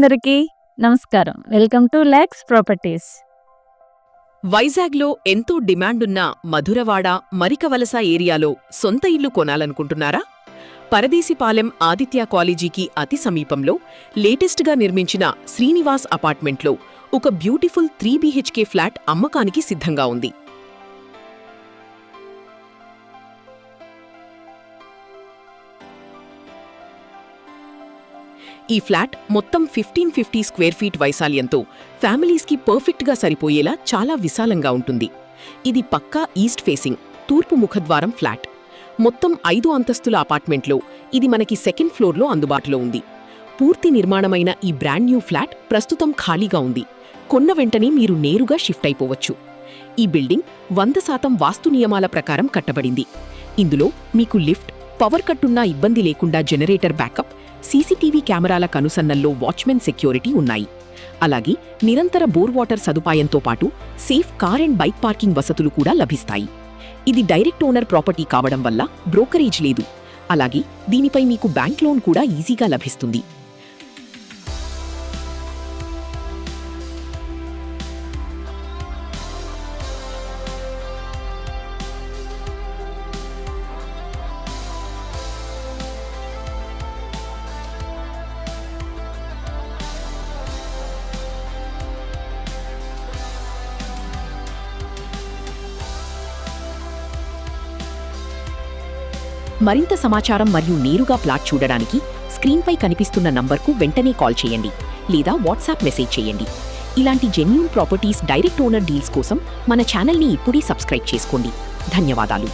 అందరికీ నమస్కారం. Welcome to Lex properties. వైజాగ్లో ఎంతో డిమాండున్న మధురవాడ, మరికవలస ఏరియాలో సొంత ఇల్లు కొనాలనుకుంటున్నారా? పరదేశిపాలెం ఆదిత్య కాలేజీకి అతి సమీపంలో లేటెస్ట్గా నిర్మించిన శ్రీనివాస్ అపార్ట్మెంట్లో ఒక బ్యూటిఫుల్ 3 BHK ఫ్లాట్ అమ్మకానికి సిద్ధంగా ఉంది. ఈ ఫ్లాట్ మొత్తం 1550 స్క్వేర్ ఫీట్ వైశాల్యంతో ఫ్యామిలీస్కి పర్ఫెక్ట్గా సరిపోయేలా చాలా విశాలంగా ఉంటుంది. ఇది పక్కా ఈస్ట్ ఫేసింగ్, తూర్పు ముఖద్వారం ఫ్లాట్. మొత్తం 5 అంతస్తుల అపార్ట్మెంట్లో ఇది మనకి సెకండ్ ఫ్లోర్లో అందుబాటులో ఉంది. పూర్తి నిర్మాణమైన ఈ బ్రాండ్ న్యూ ఫ్లాట్ ప్రస్తుతం ఖాళీగా ఉంది. కొన్న వెంటనే మీరు నేరుగా షిఫ్ట్ అయిపోవచ్చు. ఈ బిల్డింగ్ 100% వాస్తు నియమాల ప్రకారం కట్టబడింది. ఇందులో మీకు లిఫ్ట్, పవర్ కట్టున్నా ఇబ్బంది లేకుండా జనరేటర్ బ్యాకప్, సీసీటీవీ కెమెరాల కనుసన్నల్లో వాచ్మెన్ సెక్యూరిటీ ఉన్నాయి. అలాగే నిరంతర బోర్ వాటర్ సదుపాయంతో పాటు safe car and bike parking వసతులు కూడా లభిస్తాయి. ఇది డైరెక్ట్ ఓనర్ ప్రాపర్టీ కావడం వల్ల బ్రోకరేజ్ లేదు. అలాగే దీనిపై మీకు బ్యాంక్ లోన్ కూడా ఈజీగా లభిస్తుంది. మరింత సమాచారం మరియు నేరుగా ప్లాట్ చూడడానికి స్క్రీన్పై కనిపిస్తున్న నంబర్కు వెంటనే కాల్ చేయండి లేదా వాట్సాప్ మెసేజ్ చేయండి. ఇలాంటి genuine properties direct owner deals కోసం మన ఛానల్ని ఇప్పుడే సబ్స్క్రైబ్ చేసుకోండి. ధన్యవాదాలు.